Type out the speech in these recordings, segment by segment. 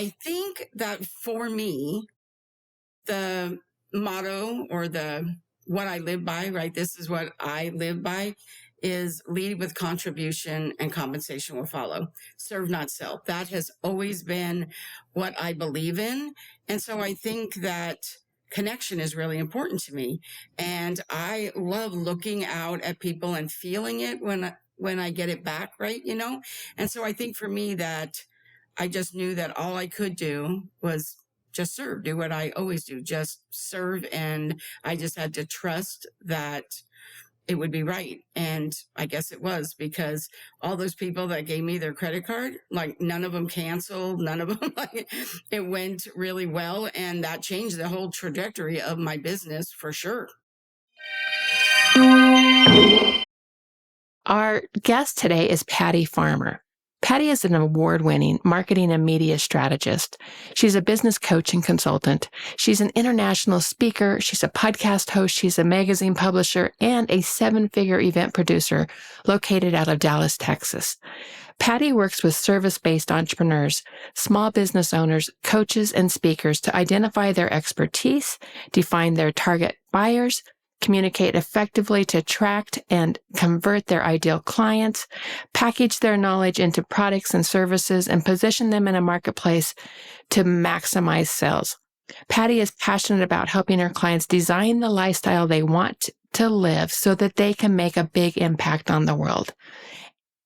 I think that for me, the motto or the what I live by, right? This is what I live by is lead with contribution and compensation will follow. Serve, not sell. That has always been what I believe in. And so I think that connection is really important to me. And I love looking out at people and feeling it when I get it back, right? And so I think for me that I just knew that all I could do was just serve, do what I always do, just serve. And I just had to trust that it would be right. And I guess it was, because all those people that gave me their credit card, like none of them canceled, none of them, like it went really well. And that changed the whole trajectory of my business for sure. Our guest today is Patty Farmer. Patty is an award-winning marketing and media strategist. She's a business coach and consultant. She's an international speaker. She's a podcast host. She's a magazine publisher and a 7-figure event producer located out of Dallas, Texas. Patty works with service-based entrepreneurs, small business owners, coaches, and speakers to identify their expertise, define their target buyers, communicate effectively to attract and convert their ideal clients, package their knowledge into products and services, and position them in a marketplace to maximize sales. Patty is passionate about helping her clients design the lifestyle they want to live so that they can make a big impact on the world,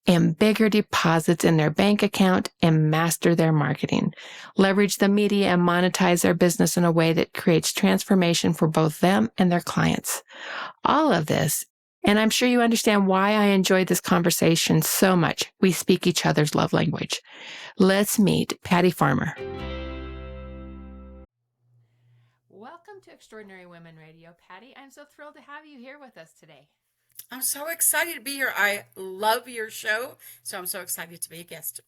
and bigger deposits in their bank account, and master their marketing, leverage the media and monetize their business in a way that creates transformation for both them and their clients. All of this, and I'm sure you understand why I enjoyed this conversation so much. We speak each other's love language. Let's meet Patty Farmer. Welcome to Extraordinary Women Radio, Patty. I'm so thrilled to have you here with us today. I'm so excited to be here. I love your show, so I'm so excited to be a guest.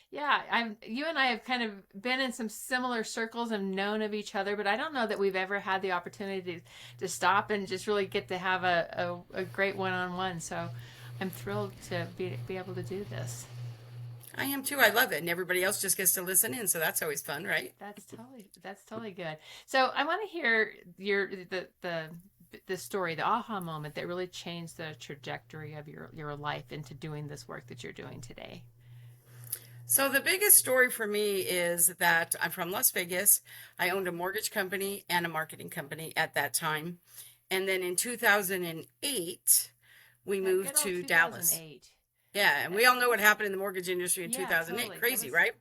Yeah. You and I have kind of been in some similar circles and known of each other, but I don't know that we've ever had the opportunity to stop and just really get to have a great one-on-one. So I'm thrilled to be able to do this. I am too. I love it. And everybody else just gets to listen in. So that's always fun, right? That's totally good. So I want to hear the story, the aha moment that really changed the trajectory of your life into doing this work that you're doing today. So the biggest story for me is that I'm from Las Vegas. I owned a mortgage company and a marketing company at that time. And then in 2008, we moved to Dallas. Yeah, and we all know what happened in the mortgage industry in 2008. Totally. Crazy, right?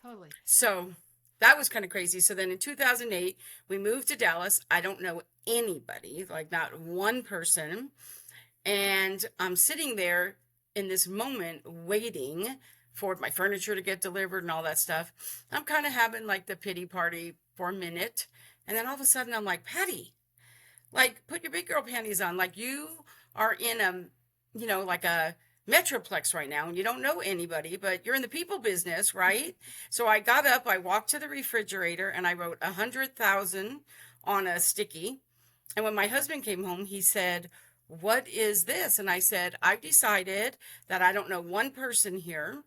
Totally. So that was kind of crazy. So then in 2008, we moved to Dallas. I don't know anybody, like not one person. And I'm sitting there in this moment waiting for my furniture to get delivered and all that stuff. I'm kind of having like the pity party for a minute. And then all of a sudden I'm like, Patty, like put your big girl panties on. Like you are in like a Metroplex right now and you don't know anybody, but you're in the people business, right? So I got up, I walked to the refrigerator and I wrote 100,000 on a sticky. And when my husband came home, he said, what is this? And I said, I've decided that I don't know one person here.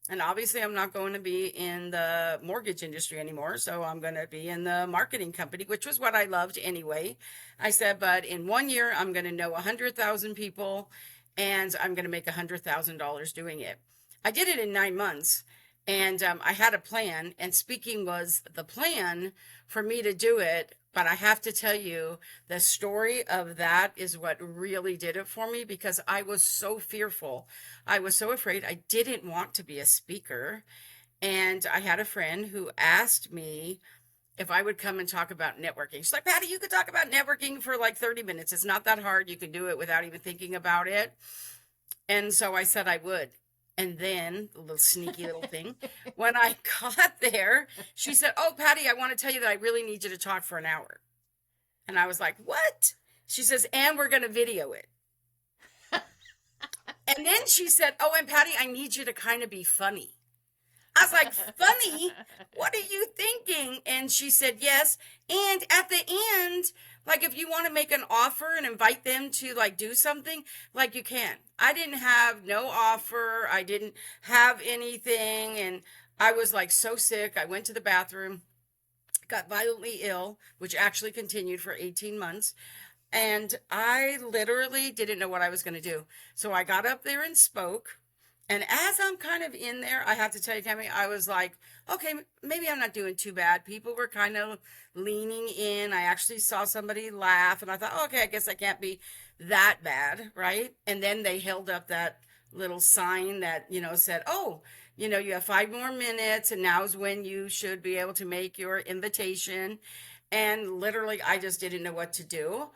And obviously I'm not going to be in the mortgage industry anymore. So I'm going to be in the marketing company, which was what I loved anyway. I said, but in 1 year, I'm going to know 100,000 people and I'm going to make $100,000 doing it. I did it in 9 months and I had a plan, and speaking was the plan for me to do it. But I have to tell you, the story of that is what really did it for me, because I was so fearful. I was so afraid. I didn't want to be a speaker. And I had a friend who asked me if I would come and talk about networking. She's like, Patty, you could talk about networking for like 30 minutes. It's not that hard. You can do it without even thinking about it. And so I said I would. And then, a little sneaky little thing, when I got there, she said, oh, Patty, I want to tell you that I really need you to talk for an hour. And I was like, what? She says, and we're going to video it. And then she said, oh, and Patty, I need you to kind of be funny. I was like, funny? What are you thinking? And she said, yes. And at the end, like if you want to make an offer and invite them to like do something, like you can. I didn't have no offer. I didn't have anything. And I was like so sick. I went to the bathroom, got violently ill, which actually continued for 18 months. And I literally didn't know what I was going to do. So I got up there and spoke. And as I'm kind of in there, I have to tell you, Tammy, I was like, okay, maybe I'm not doing too bad. People were kind of leaning in. I actually saw somebody laugh, and I thought, okay, I guess I can't be that bad, right? And then they held up that little sign that, said, oh, you have 5 more minutes, and now's when you should be able to make your invitation. And literally, I just didn't know what to do.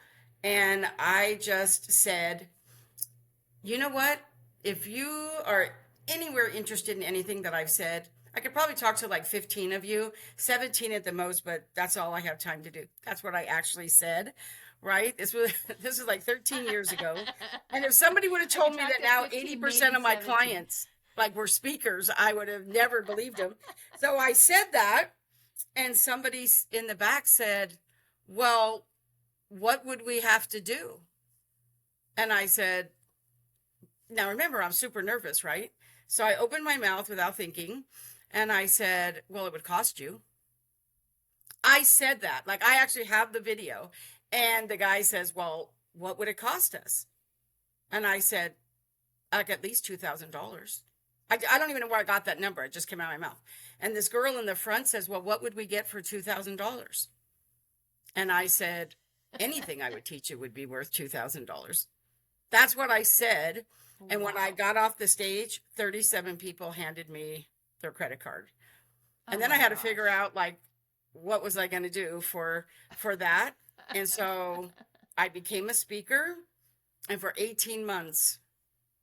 And I just said, you know what? If you are anywhere interested in anything that I've said, I could probably talk to like 15 of you, 17 at the most, but that's all I have time to do. That's what I actually said, right? This was this is like 13 years ago. And if somebody would have I could told me talk that to now 15, 80% maybe of my 17. clients like were speakers, I would have never believed them. So I said that, and somebody in the back said, "Well, what would we have to do?" And I said, now remember, I'm super nervous, right? So I opened my mouth without thinking and I said, well, it would cost you. I said that. Like, I actually have the video. And the guy says, well, what would it cost us? And I said, like at least $2,000. I don't even know where I got that number. It just came out of my mouth. And this girl in the front says, well, what would we get for $2,000? And I said, anything I would teach you would be worth $2,000. That's what I said. And when I Wow. got off the stage, 37 people handed me their credit card. Oh And then I my had to figure gosh. out like what was I going to do for that. And so I became a speaker, and for 18 months,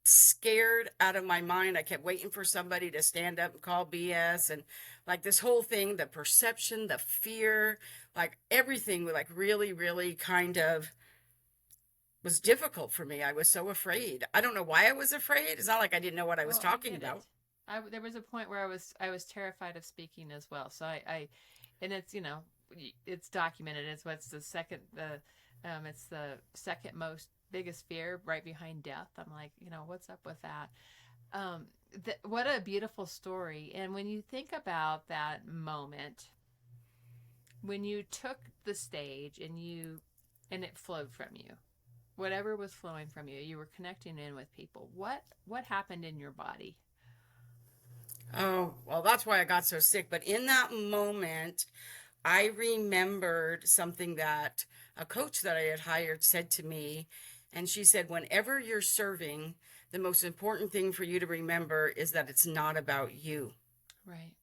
scared out of my mind, I kept waiting for somebody to stand up and call BS, and like this whole thing, the perception, the fear, like everything was like really really kind of was difficult for me. I was so afraid. I don't know why I was afraid. It's not like I didn't know what I was Well, I talking get it. about. There was a point where I was terrified of speaking as well. So and it's it's documented. It's the second most biggest fear right behind death. I'm like, what's up with that? Um, what a beautiful story. And when you think about that moment, when you took the stage and it flowed from you, whatever was flowing from you, you were connecting in with people. What happened in your body? Oh, well, that's why I got so sick. But in that moment, I remembered something that a coach that I had hired said to me. And she said, whenever you're serving, the most important thing for you to remember is that it's not about you. Right.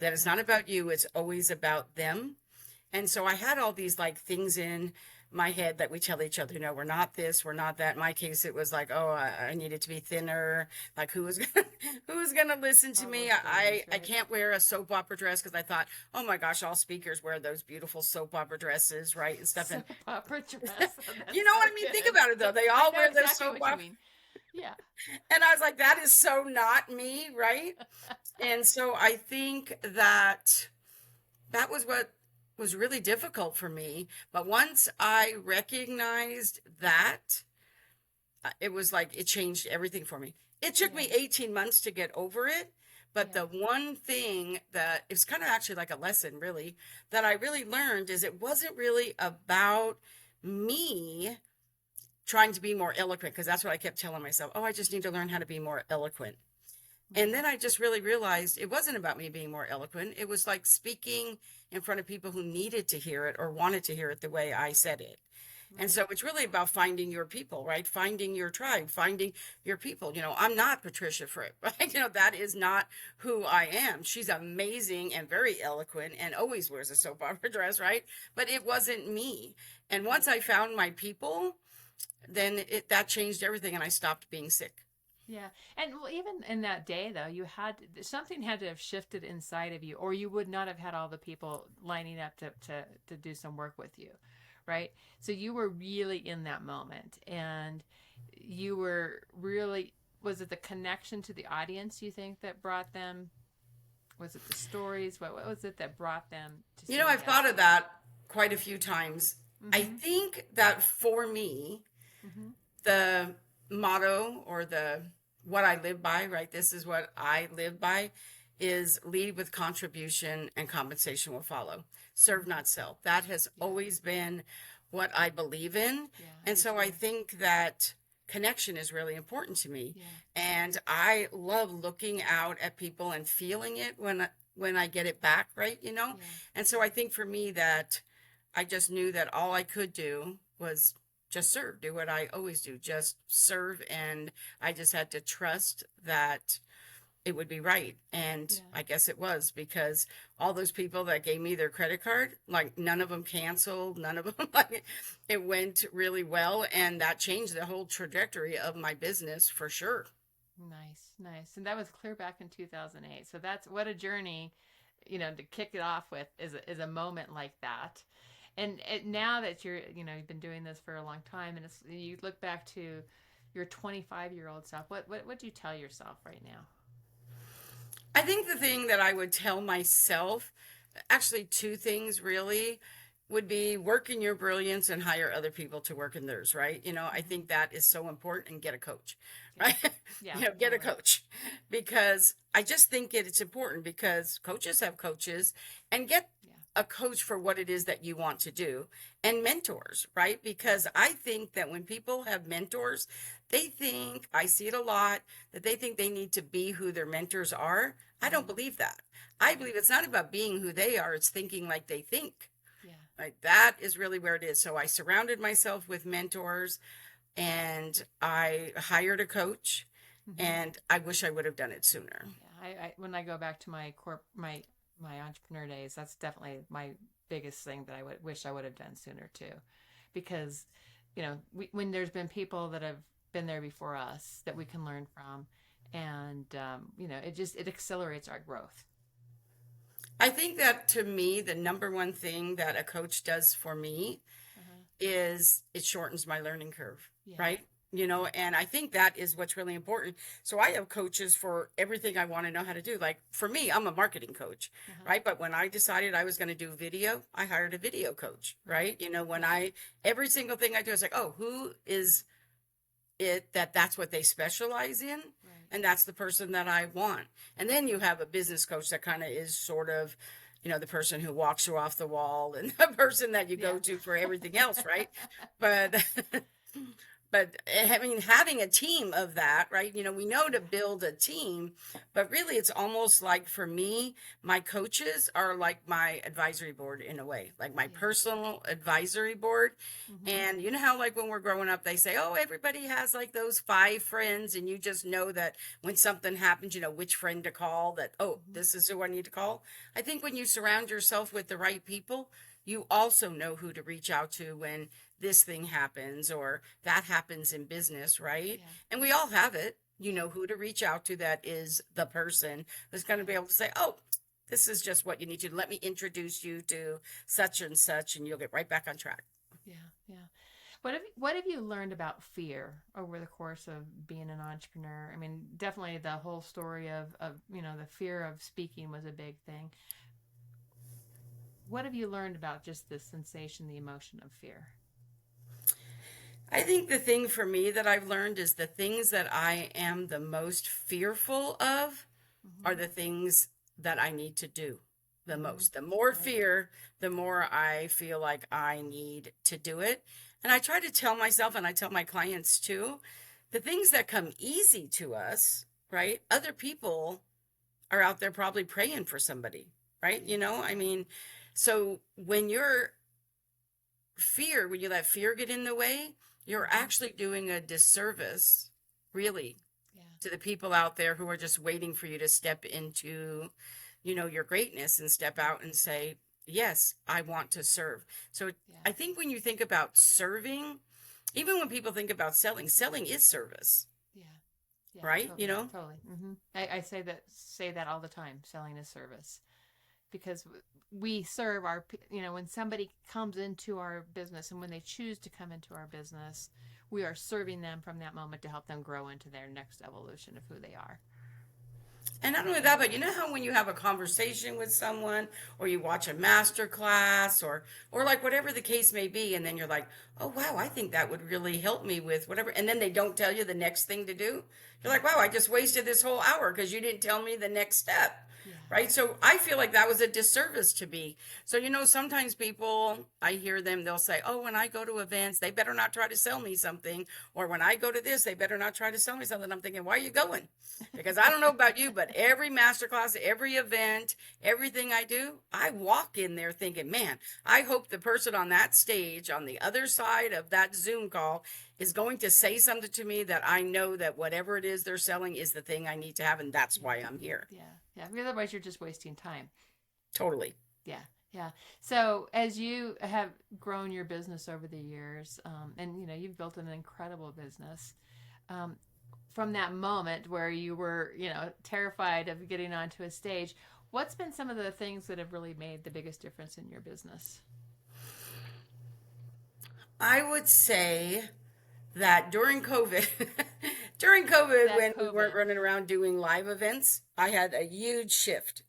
That it's not Right. about you, it's always about them. And so I had all these like things in my head that we tell each other, no, we're not this, we're not that. In my case, it was like, oh, I needed to be thinner. Like who was gonna, who was gonna listen to All me? those things, I right? can't wear a soap opera dress because I thought, oh my gosh, all speakers wear those beautiful soap opera dresses, right? And stuff. And Soap opera dress. Oh, you that's know so what I mean? Think good. about it though. They I all know wear their exactly soap what you opera. mean. Yeah. And I was like, that is so not me, right? And so I think that that was what was really difficult for me. But once I recognized that, it was like it changed everything for me. It took Yeah. me 18 months to get over it. But Yeah. the one thing that it's kind of actually like a lesson, really, that I really learned is it wasn't really about me trying to be more eloquent, because that's what I kept telling myself. Oh, I just need to learn how to be more eloquent. And Mm-hmm. then I just really realized it wasn't about me being more eloquent. It was like speaking in front of people who needed to hear it or wanted to hear it the way I said it. And Right. so it's really about finding your people, right? Finding your tribe, finding your people. I'm not Patricia Fripp, right? That is not who I am. She's amazing and very eloquent and always wears a soap opera dress, right? But it wasn't me. And once Right. I found my people, then that changed everything and I stopped being sick. Yeah. And well, even in that day, though, something had to have shifted inside of you, or you would not have had all the people lining up to do some work with you. Right. So you were really in that moment, and you were really, was it the connection to the audience you think that brought them? Was it the stories? What was it that brought them to say I've yes thought to of you? that quite a few times. I Mm-hmm. think that for me, Mm-hmm. the motto or the what I live by, right? This is what I live by, is lead with contribution and compensation will follow. Serve, not sell. That has Yeah. always been what I believe in. Yeah, I And do so I too. think that connection is really important to me. Yeah. And I love looking out at people and feeling it when I get it back, right? Yeah. And so I think for me that I just knew that all I could do was just serve, do what I always do, just serve. And I just had to trust that it would be right. And Yeah. I guess it was, because all those people that gave me their credit card, like none of them canceled, none of them, like it went really well. And that changed the whole trajectory of my business for sure. Nice, nice. And that was clear back in 2008. So that's what a journey, to kick it off with is a moment like that. And now that you've been doing this for a long time, and you look back to your 25-year-old self, what would you tell yourself right now? I think the thing that I would tell myself, actually, two things really, would be work in your brilliance and hire other people to work in theirs, right? I Hmm. think that is so important, and get a coach, Yeah. right? Yeah, Get a totally. coach, because I just think it's important, because coaches have coaches, and get Yeah. a coach for what it is that you want to do, and mentors, right? Yeah. Because I think that when people have mentors, they think, I see it a lot, that they think they need to be who their mentors are. I don't Hmm. believe that. I Right. believe it's not about being who they are, it's thinking like they think. Yeah. Right? That is really where it is. So I surrounded myself with mentors, and I hired a coach, Hmm. and I wish I would have done it sooner. Yeah. When I go back to my entrepreneur days, that's definitely my biggest thing that I would wish I would have done sooner too, because when there's been people that have been there before us that we can learn from, and it accelerates our growth. I think that, to me, the number one thing that a coach does for me Uh-huh. is it shortens my learning curve, Yeah. right? And I think that is what's really important. So I have coaches for everything I want to know how to do. Like for me, I'm a marketing coach, Uh-huh. right? But when I decided I was going to do video, I hired a video coach, Right. right? When Yeah. every single thing I do is like, oh, who is it that's what they specialize in? Right. And that's the person that I want. And then you have a business coach that kind of is sort of, the person who walks you off the wall, and the person that you Yeah. go to for everything else, right? But but I mean, having a team of that, right? We know to Yeah. build a team, but really it's almost like, for me, my coaches are like my advisory board in a way, like my Yeah. personal advisory board. Mm-hmm. And you know how, like, when we're growing up, they say, oh, everybody has like those five friends, and you just know that when something happens, you know which friend to call, that, oh, Mm-hmm. this is who I need to call. I think when you surround yourself with the right people, you also know who to reach out to when this thing happens or that happens in business, right? Yeah. And we Yeah. all have it. You Yeah. know who to reach out to, that is the person who's going to Yeah. be able to say, oh, this is just what you need to do. Let me introduce you to such and such, and you'll get right back on track. Yeah. Yeah. What have you learned about fear over the course of being an entrepreneur? I mean, definitely the whole story of the fear of speaking was a big thing. What have you learned about just the sensation, the emotion of fear? I think the thing for me that I've learned is the things that I am the most fearful of are Mm-hmm. the things that I need to do the Mm-hmm. most. The more Right. fear, the more I feel like I need to do it. And I try to tell myself, and I tell my clients too, the things that come easy to us, right? Other people are out there probably praying for somebody, right? Yeah. I Yeah. mean, so when you let fear get in the way, you're Mm-hmm. actually doing a disservice, really, Yeah. to the people out there who are just waiting for you to step into, your greatness, and step out and say, yes, I want to serve. So Yeah. I think when you think about serving, even when people think about selling, selling is service, Yeah. Yeah. right? Totally. Totally. Mm-hmm. I say that all the time. Selling is service, because we serve when somebody comes into our business, and when they choose to come into our business, we are serving them from that moment to help them grow into their next evolution of who they are. And not only that, but you know how when you have a conversation with someone, or you watch a master class, or like whatever the case may be, and then you're like, oh wow, I think that would really help me with whatever, and then they don't tell you the next thing to do. You're Yeah. like, wow, I just wasted this whole hour because you didn't tell me the next step. Yeah. right? So I feel like that was a disservice to me. So, sometimes people, I hear them, they'll say, oh, when I go to events, they better not try to sell me something. Or when I go to this, they better not try to sell me something. I'm thinking, why are you going? Because I don't know about you, but every masterclass, every event, everything I do, I walk in there thinking, man, I hope the person on that stage, on the other side of that Zoom call, is going to say something to me that I know that whatever it is they're selling is the thing I need to have. And that's Yeah. why I'm here. Yeah. Yeah. Otherwise, you're just wasting time. Totally. Yeah. Yeah. So as you have grown your business over the years, and you've built an incredible business, um, from that moment where you were, terrified of getting onto a stage, what's been some of the things that have really made the biggest difference in your business? I would say that during COVID, during COVID, That when we weren't COVID. running around doing live events, I had a huge shift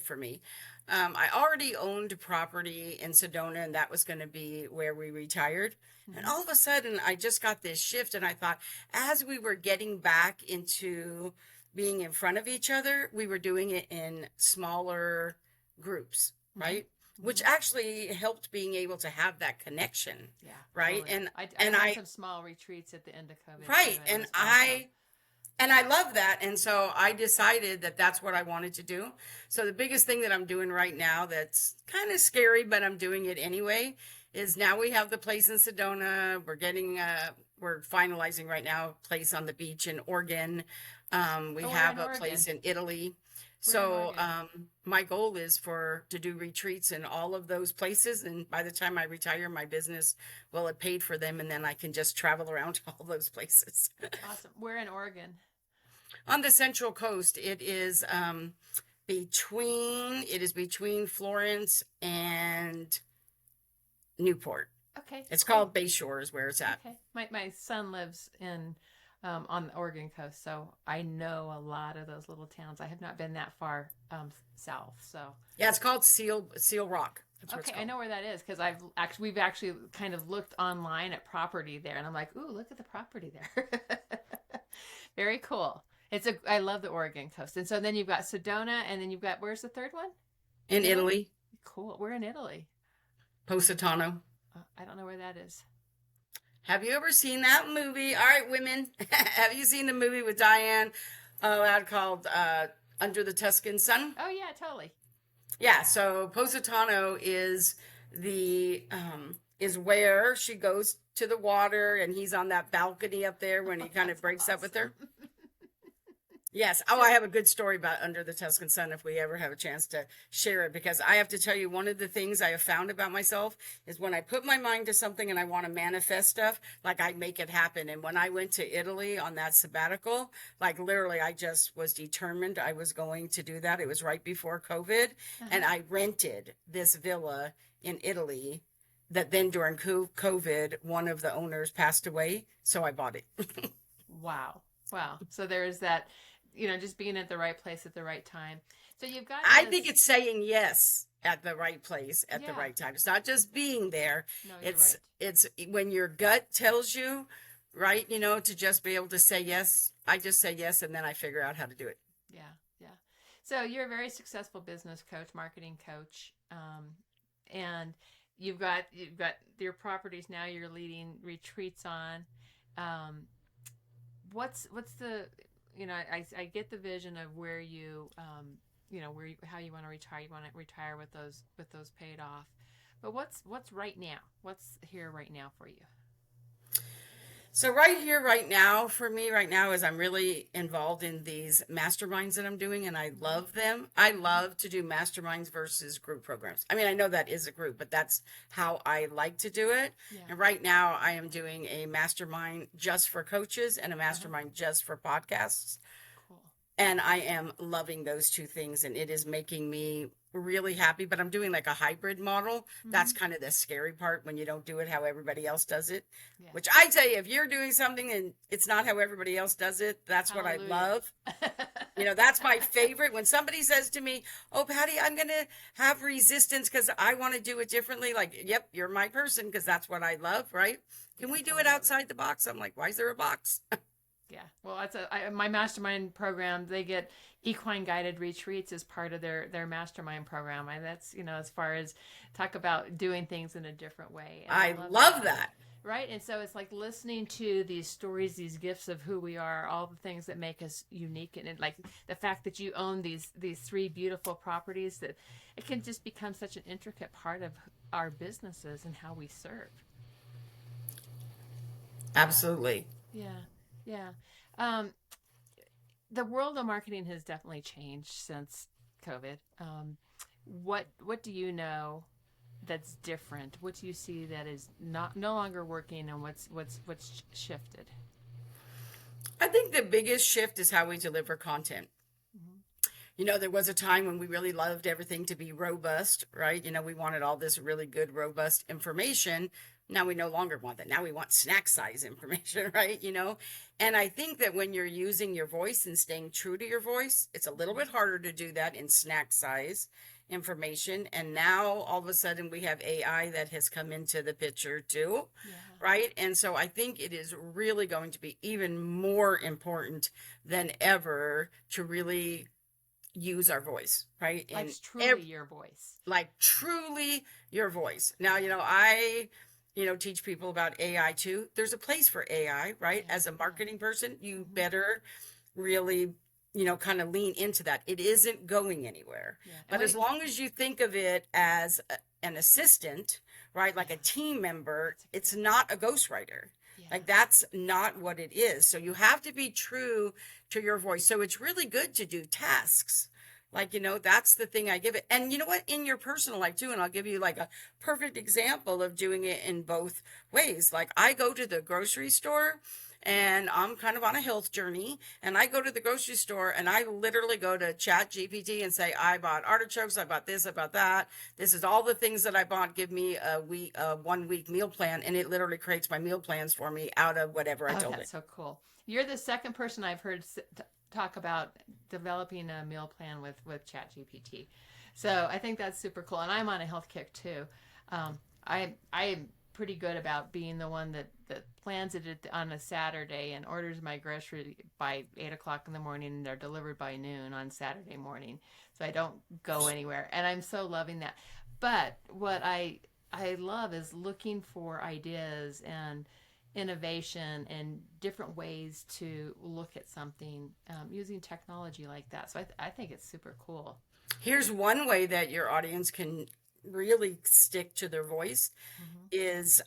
for me. I already owned property in Sedona, and that was going to be where we retired. And Hmm. all of a sudden, I just got this shift, and I thought, as we were getting back into being in front of each other, we were doing it in smaller groups, Hmm. right? Which Hmm. actually helped being able to have that connection, Yeah, right? totally. And I and had I some small retreats at the end of COVID too, right, and it was awesome. and I love that. And so I decided that that's what I wanted to do. So the biggest thing that I'm doing right now that's kind of scary, but I'm doing it anyway, is now we have the place in Sedona. We're finalizing right now a place on the beach in Oregon. We Oh, we're have in a Oregon. place in Italy. We're in So Oregon. my goal is to do retreats in all of those places. And by the time I retire, my business will have paid for them. And then I can just travel around to all those places. Awesome. We're in Oregon. On the Central Coast, it is between Florence and Newport. Okay, It's cool. called Bayshore is where it's at. Okay. My son lives in on the Oregon coast, so I know a lot of those little towns. I have not been that far south, so Yeah, it's called Seal Rock. That's what it's okay, I called. know where that is because we've actually kind of looked online at property there, and I'm like, ooh, look at the property there. Very cool. I love the Oregon coast, and so then you've got Sedona, and then you've got where's the third one? In Italy. Italy, Cool. We're in Italy. Positano. I don't know where that is. Have you ever seen that movie? All right, women. Have you seen the movie with Diane that called Under the Tuscan Sun? Oh yeah, totally. Yeah, so Positano is where she goes to the water and he's on that balcony up there when he kind of That's breaks up with her. awesome. Yes. Oh, I have a good story about Under the Tuscan Sun if we ever have a chance to share it, because I have to tell you, one of the things I have found about myself is when I put my mind to something and I want to manifest stuff, like I make it happen. And when I went to Italy on that sabbatical, like literally I just was determined I was going to do that. It was right before COVID, and Uh-huh. I rented this villa in Italy that then during COVID, one of the owners passed away. So I bought it. Wow. Wow. So there is that, just being at the right place at the right time. So you've got I think this. it's saying yes at the right place at the Yeah. right time. It's not just being there. No, you're It's right. it's when your gut tells you, right, to just be able to say yes. I just say yes and then I figure out how to do it. Yeah. Yeah. So you're a very successful business coach, marketing coach, and you've got your properties now. You're leading retreats on. Um, what's the I get the vision of where how you want to retire. You want to retire with those paid off. But what's right now? What's here right now for you? So right here, right now, for me right now is I'm really involved in these masterminds that I'm doing and I Mm-hmm. love them. I Mm-hmm. love to do masterminds versus group programs. I mean, I know that is a group, but that's how I like to do it. Yeah. And right now I am doing a mastermind just for coaches and a Uh-huh. mastermind just for podcasts. Cool. And I am loving those two things and it is making me really happy, but I'm doing like a hybrid model. Mm-hmm. That's kind of the scary part when you don't do it how everybody else does it, Yeah. which I tell you, if you're doing something and it's not how everybody else does it, that's what I Hallelujah. love. That's my favorite. When somebody says to me, oh, Patty, I'm going to have resistance because I want to do it differently. Like, yep, you're my person because that's what I love, right? Can Yeah, we do totally it love it. outside the box? I'm like, why is there a box? Yeah. Well, my mastermind program. They get equine guided retreats as part of their mastermind program. And that's, as far as talk about doing things in a different way. And I I love love that. that. Right. And so it's like listening to these stories, these gifts of who we are, all the things that make us unique. And like the fact that you own these three beautiful properties, that it can just become such an intricate part of our businesses and how we serve. Absolutely. Yeah. Yeah. Um, the world of marketing has definitely changed since COVID. What do you know that's different? What do you see that is not no longer working, and what's shifted? I think the biggest shift is how we deliver content. Mm-hmm. There was a time when we really loved everything to be robust, right? We wanted all this really good, robust information. Now we no longer want that. Now we want snack size information, right? And I think that when you're using your voice and staying true to your voice, it's a little bit harder to do that in snack size information. And now all of a sudden we have AI that has come into the picture too, Yeah. right? And so I think it is really going to be even more important than ever to really use our voice, right? Like And truly your voice. like truly your voice. Now, I teach people about AI too. There's a place for AI, right? Yeah. As a marketing person, you Mm-hmm. better really, kind of lean into that. It isn't going anywhere. Yeah. And But as long as you think of it as an assistant, right? Like a team member, it's not a ghostwriter. yeah. Like that's not what it is. So you have to be true to your voice. So it's really good to do tasks. Like, that's the thing I give it. And you know what? In your personal life too, and I'll give you like a perfect example of doing it in both ways. Like I go to the grocery store and I'm kind of on a health journey, and I go to the grocery store and I literally go to Chat GPT and say, I bought artichokes, I bought this, I bought that. This is all the things that I bought. Give me a 1 week meal plan. And it literally creates my meal plans for me out of whatever I Oh, told it. that's so cool. You're the second person I've heard talk about developing a meal plan with ChatGPT. So I think that's super cool. And I'm on a health kick too. I'm pretty good about being the one that plans it on a Saturday and orders my grocery by 8 o'clock in the morning, and they're delivered by noon on Saturday morning. So I don't go anywhere. And I'm so loving that. But what I love is looking for ideas and innovation and different ways to look at something using technology like that. So I think it's super cool. Here's one way that your audience can really stick to their voice Mm-hmm. is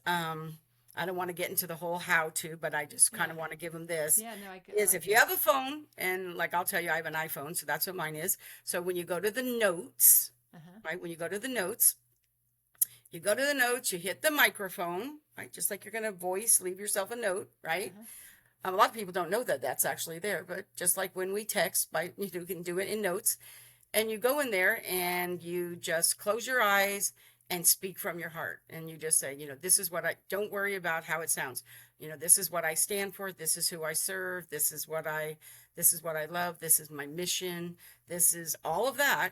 I don't want to get into the whole how to, but I just kind of Yeah. want to give them this Yeah, no, I is like if you it. have a phone, and like I'll tell you, I have an iPhone, so that's what mine is. So when you go to the notes, Uh-huh. right, when you go to the notes, you go to the notes, you hit the microphone, right, just like you're going to voice, leave yourself a note, right? Uh-huh. A lot of people don't know that that's actually there, but just like when we text, you can do it in notes, and you go in there and you just close your eyes and speak from your heart. And you just say, this is what don't worry about how it sounds. This is what I stand for. This is who I serve. This is what I love. This is my mission. This is all of that.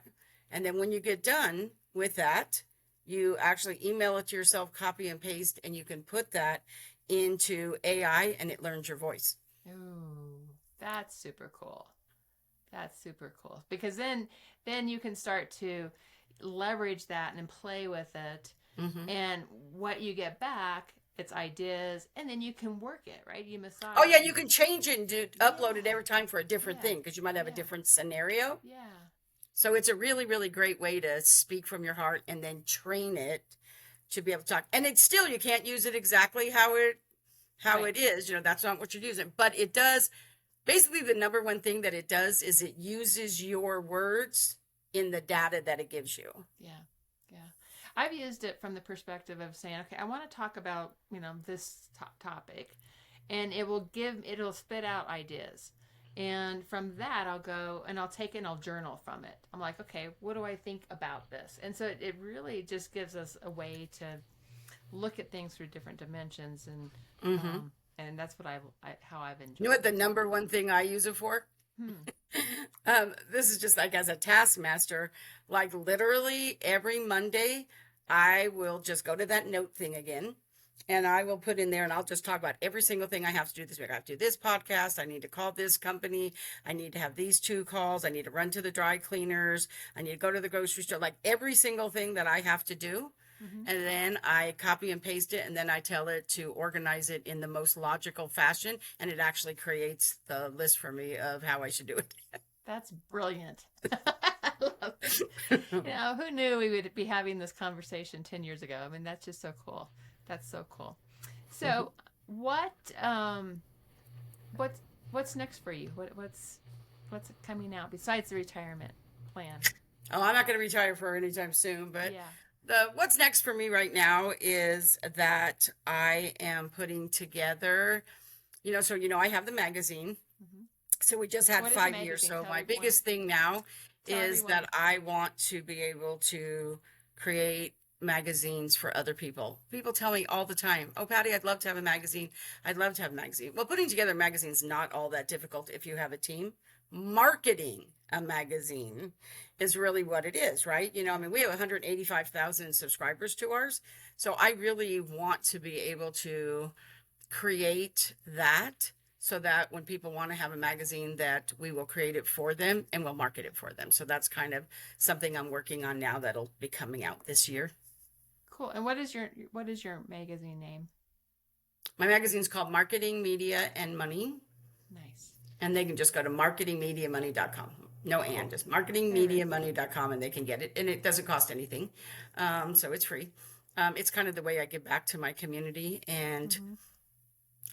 And then when you get done with that, you actually email it to yourself, copy and paste, and you can put that into AI and it learns your voice. Ooh, that's super cool. That's super cool because then you can start to leverage that and play with it, Mm-hmm. and what you get back, it's ideas, and then you can work it, right? You massage Oh yeah, it. you can change it and upload it Yeah, every time for a different yeah, thing because you might have a yeah, different scenario. yeah. So it's a really, really great way to speak from your heart and then train it to be able to talk. And it's still you can't use it exactly how Right. it is. That's not what you're using, but it does. Basically, the number one thing that it does is it uses your words in the data that it gives you. Yeah. Yeah. I've used it from the perspective of saying, okay, I want to talk about, this topic, and it'll spit out ideas. And from that, I'll go and I'll take and I'll journal from it. I'm like, okay, what do I think about this? And so it really just gives us a way to look at things through different dimensions, Mm-hmm. and that's what how I've You know enjoyed what the it. number one thing I use it for? Hmm. This is just like as a taskmaster, like literally every Monday, I will just go to that note thing again And I will put in there and I'll just talk about every single thing I have to do this week. I have to do this podcast. I need to call this company. I need to have these 2 calls. I need to run to the dry cleaners. I need to go to the grocery store, like every single thing that I have to do. Mm-hmm. And then I copy and paste it. And then I tell it to organize it in the most logical fashion. And it actually creates the list for me of how I should do it. That's brilliant. I love it. You know, who knew we would be having this conversation 10 years ago? I mean, that's just so cool. That's so cool. So, what's next for you? What's coming out besides the retirement plan? Oh, I'm not going to retire for anytime soon, but Yeah. what's next for me right now is that I am putting together, I have the magazine. Mm-hmm. So we just had What is a 5 years. magazine? So Tell my everyone. biggest thing now Tell is everyone. that I want to be able to create magazines for other people. People tell me all the time, "Oh, Patty, I'd love to have a magazine. I'd love to have a magazine." Well, putting together a magazine is not all that difficult if you have a team. Marketing a magazine is really what it is, right? I mean, we have 185,000 subscribers to ours. So I really want to be able to create that so that when people want to have a magazine, that we will create it for them and we'll market it for them. So that's kind of something I'm working on now that'll be coming out this year. Cool. And what is your magazine name? My magazine's called Marketing, Media, and Money. Nice. And they can just go to marketingmediamoney.com. No and, just marketingmediamoney.com, and they can get it. And it doesn't cost anything. So it's free. It's kind of the way I give back to my community. And Mm-hmm.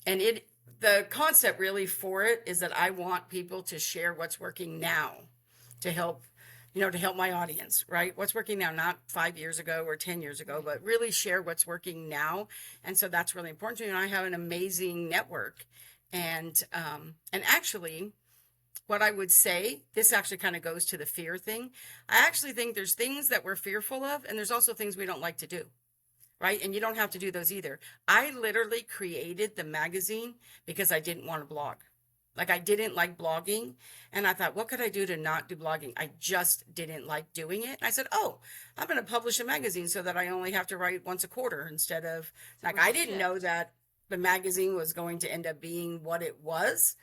and the concept really for it is that I want people to share what's working now to help my audience, right? What's working now, not 5 years ago or 10 years ago, but really share what's working now. And so that's really important to me. And I have an amazing network. And actually, what I would say, this actually kind of goes to the fear thing. I actually think there's things that we're fearful of, and there's also things we don't like to do. Right? And you don't have to do those either. I literally created the magazine because I didn't want to blog. Like, I didn't like blogging. And I thought, what could I do to not do blogging? I just didn't like doing it. And I said, oh, I'm going to publish a magazine so that I only have to write once a quarter instead of, So like, it was I a didn't know shift. that the magazine was going to end up being what it was.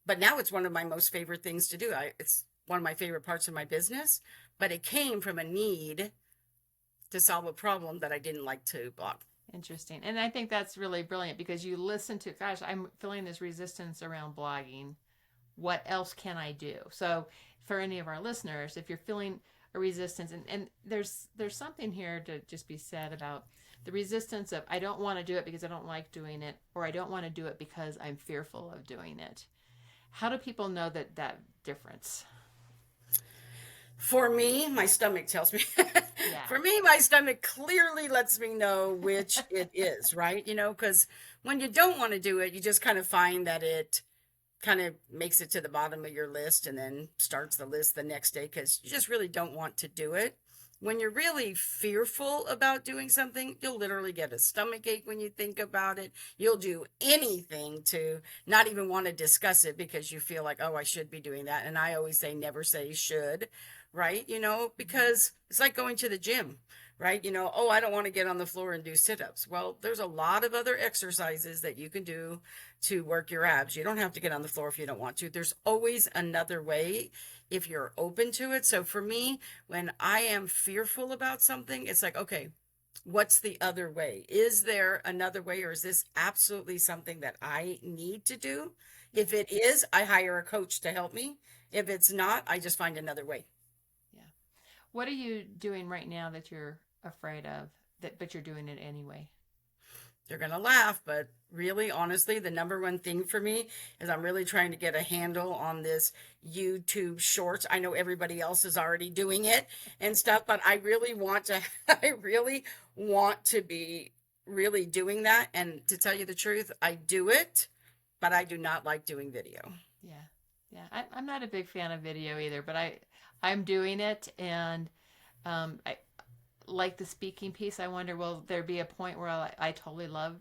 But now it's one of my most favorite things to do. It's one of my favorite parts of my business. But it came from a need to solve a problem that I didn't like to blog. Interesting. And I think that's really brilliant because you listen to, gosh, I'm feeling this resistance around blogging. What else can I do? So for any of our listeners, if you're feeling a resistance, and there's something here to just be said about the resistance of, I don't want to do it because I don't like doing it, or I don't want to do it because I'm fearful of doing it. How do people know that difference? For me, my stomach tells me. Yeah. For me, my stomach clearly lets me know which it is, right? Because when you don't want to do it, you just kind of find that it kind of makes it to the bottom of your list and then starts the list the next day because you just really don't want to do it. When you're really fearful about doing something, you'll literally get a stomach ache when you think about it. You'll do anything to not even want to discuss it because you feel like, oh, I should be doing that. And I always say, never say should, right? Because it's like going to the gym, right? Oh, I don't want to get on the floor and do sit-ups. Well, there's a lot of other exercises that you can do to work your abs. You don't have to get on the floor if you don't want to. There's always another way if you're open to it. So for me, when I am fearful about something, it's like, okay, what's the other way? Is there another way, or is this absolutely something that I need to do? If it is, I hire a coach to help me. If it's not, I just find another way. Yeah. What are you doing right now that you're afraid of, but you're doing it anyway? They're going to laugh, but really, honestly, the number one thing for me is I'm really trying to get a handle on this YouTube shorts. I know everybody else is already doing it and stuff, but I really want to, I really want to be really doing that. And to tell you the truth, I do it, but I do not like doing video. Yeah. Yeah. I'm not a big fan of video either, but I'm doing it. And I like the speaking piece. I wonder, will there be a point where I totally love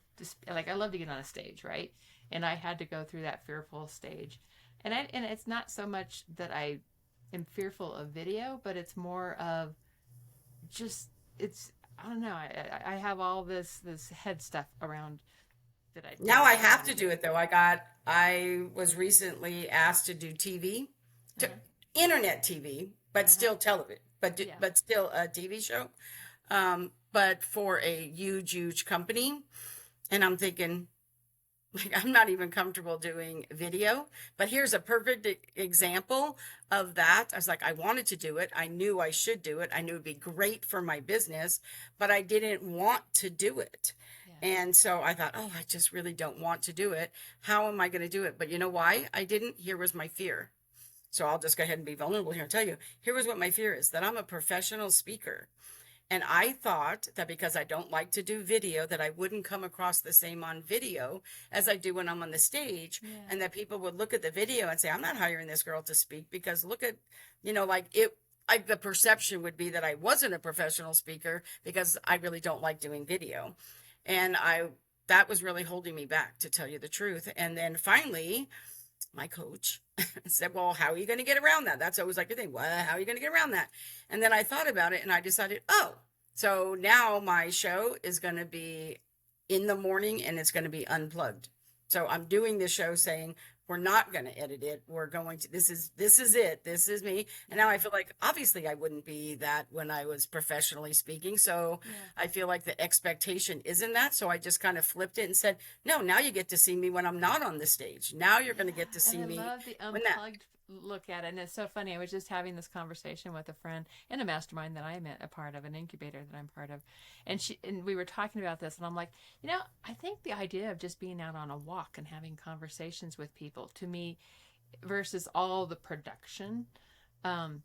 I love to get on a stage, right? And I had to go through that fearful stage. And it's not so much that I am fearful of video, but it's more of just, I don't know. I have all this head stuff around that I Now I don't have want to to do. do it though. I was recently asked to do TV, to Uh-huh. internet TV, but Uh-huh. still television, Yeah. but still a TV show. But for a huge, huge company. And I'm thinking, like, I'm not even comfortable doing video, but here's a perfect example of that. I was like, I wanted to do it. I knew I should do it. I knew it'd be great for my business, but I didn't want to do it. Yeah. And so I thought, oh, I just really don't want to do it. How am I going to do it? But you know why I didn't? Here was my fear. So I'll just go ahead and be vulnerable here and tell you, here was what my fear is, that I'm a professional speaker. And I thought that because I don't like to do video, that I wouldn't come across the same on video as I do when I'm on the stage. Yeah. And that people would look at the video and say, I'm not hiring this girl to speak because look at, like it, like the perception would be that I wasn't a professional speaker because I really don't like doing video. And that was really holding me back, to tell you the truth. And then finally, my coach said, well, how are you going to get around that? That's always like the thing. Well, how are you going to get around that? And then I thought about it and I decided, oh, so now my show is going to be in the morning and it's going to be unplugged. So I'm doing this show saying, we're not going to edit it. We're going to, this is it. This is me. And now I feel like obviously I wouldn't be that when I was professionally speaking. So Yeah. I feel like the expectation isn't that. So I just kind of flipped it and said, no, now you get to see me when I'm not on the stage. Now you're going to get to And see I me love the when that. unplugged look at it. And it's so funny. I was just having this conversation with a friend in a mastermind that I'm a part of, an incubator that I'm part of. And we were talking about this and I'm like, I think the idea of just being out on a walk and having conversations with people, to me, versus all the production, um,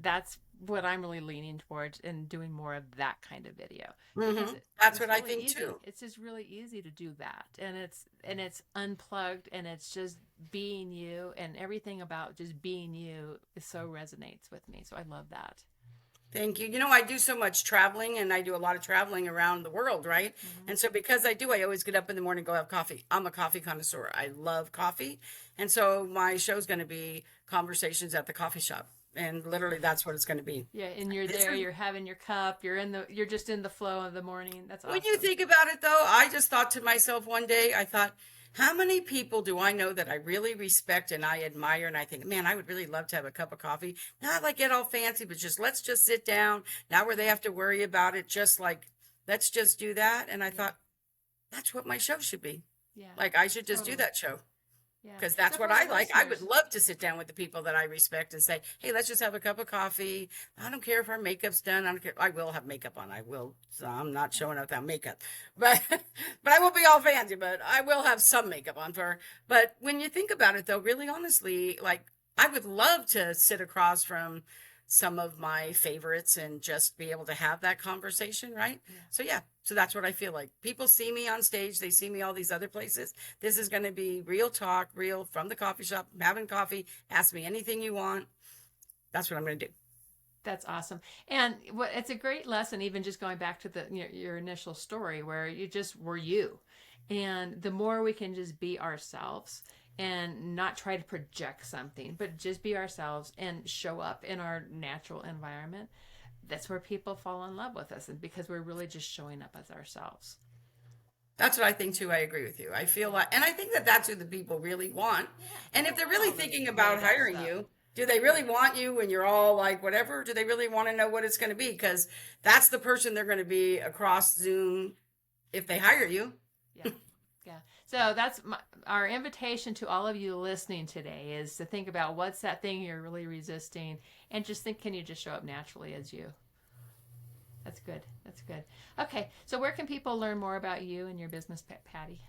that's what I'm really leaning towards, and doing more of that kind of video, because That's it's what I really think easy. too. It's just really easy to do that, and it's unplugged, and it's just being you, and everything about just being you is so resonates with me. So I love that. Thank you. I do so much traveling and I do a lot of traveling around the world, right? Hmm. And so because I do, I always get up in the morning and go have coffee. I'm a coffee connoisseur. I love coffee. And so my show's going to be conversations at the coffee shop. And literally that's what it's going to be. Yeah, and you're This there. is You're having your cup. You're just in the flow of the morning. That's When you awesome. think about it, though, I just thought to myself one day, I thought, how many people do I know that I really respect and I admire? And I think, man, I would really love to have a cup of coffee. Not like get all fancy, but just let's just sit down. Not where they have to worry about it. Just like, let's just do that. And I Yeah, thought, that's what my show should be. yeah, Like, I should just do totally. that show Yeah. because So that's for what our I like. I would listeners, love to sit down with the people that I respect and say, "Hey, let's just have a cup of coffee. I don't care if our makeup's done. I don't care. I will have makeup on. I will. So I'm not showing up without makeup, but but I won't be all fancy. But I will have some makeup on for her. But when you think about it, though, really honestly, like I would love to sit across from some of my favorites and just be able to have that conversation, right? yeah. So yeah, so that's what I feel like. People see me on stage, they see me all these other places. This is going to be real talk, real from the coffee shop, having coffee. Ask me anything you want. That's what I'm going to do. That's awesome. And what it's a great lesson, even just going back to your initial story where you just were you. And the more we can just be ourselves and not try to project something, but just be ourselves and show up in our natural environment, that's where people fall in love with us, and because we're really just showing up as ourselves. That's what I think too. I agree with you. I feel Yeah. like, and I think that that's who the people really want. Yeah. They And if don't they're want really all this thinking about made up hiring stuff. you, do they really Right. want you when you're all like whatever? Do they really want to know what it's going to be? Because that's the person they're going to be across Zoom if they hire you. Yeah. Yeah. So that's our invitation to all of you listening today, is to think about what's that thing you're really resisting, and just think, can you just show up naturally as you? That's good. That's good. Okay. So where can people learn more about you and your business, Patty?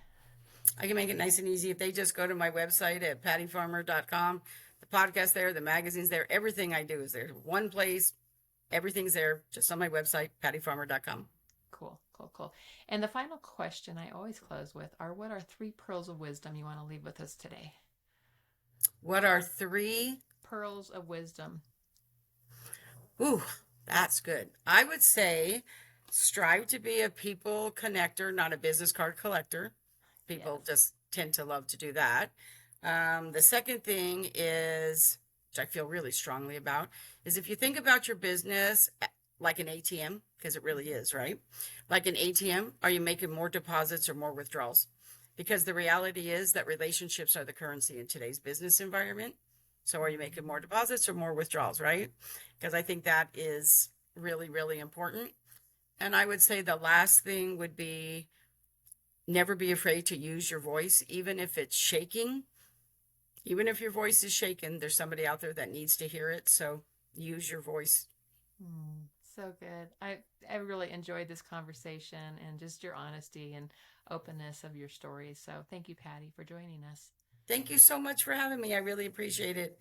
I can make it nice and easy if they just go to my website at pattyfarmer.com. The podcast there, the magazine's there, everything I do is there. One place, everything's there, just on my website, pattyfarmer.com. Cool. Cool. Cool. And the final question I always close with are, what are three pearls of wisdom you want to leave with us today? What are three? Pearls of wisdom. Ooh, that's good. I would say strive to be a people connector, not a business card collector. People Yes. just tend to love to do that. The second thing is, which I feel really strongly about, is if you think about your business like an ATM, because it really is, right? Like an ATM, are you making more deposits or more withdrawals? Because the reality is that relationships are the currency in today's business environment. So are you making more deposits or more withdrawals, right? Because I think that is really, really important. And I would say the last thing would be never be afraid to use your voice, even if it's shaking. Even if your voice is shaken, there's somebody out there that needs to hear it. So use your voice. So good. I really enjoyed this conversation and just your honesty and openness of your stories. So thank you, Patty, for joining us. Thank you so much for having me. I really appreciate it.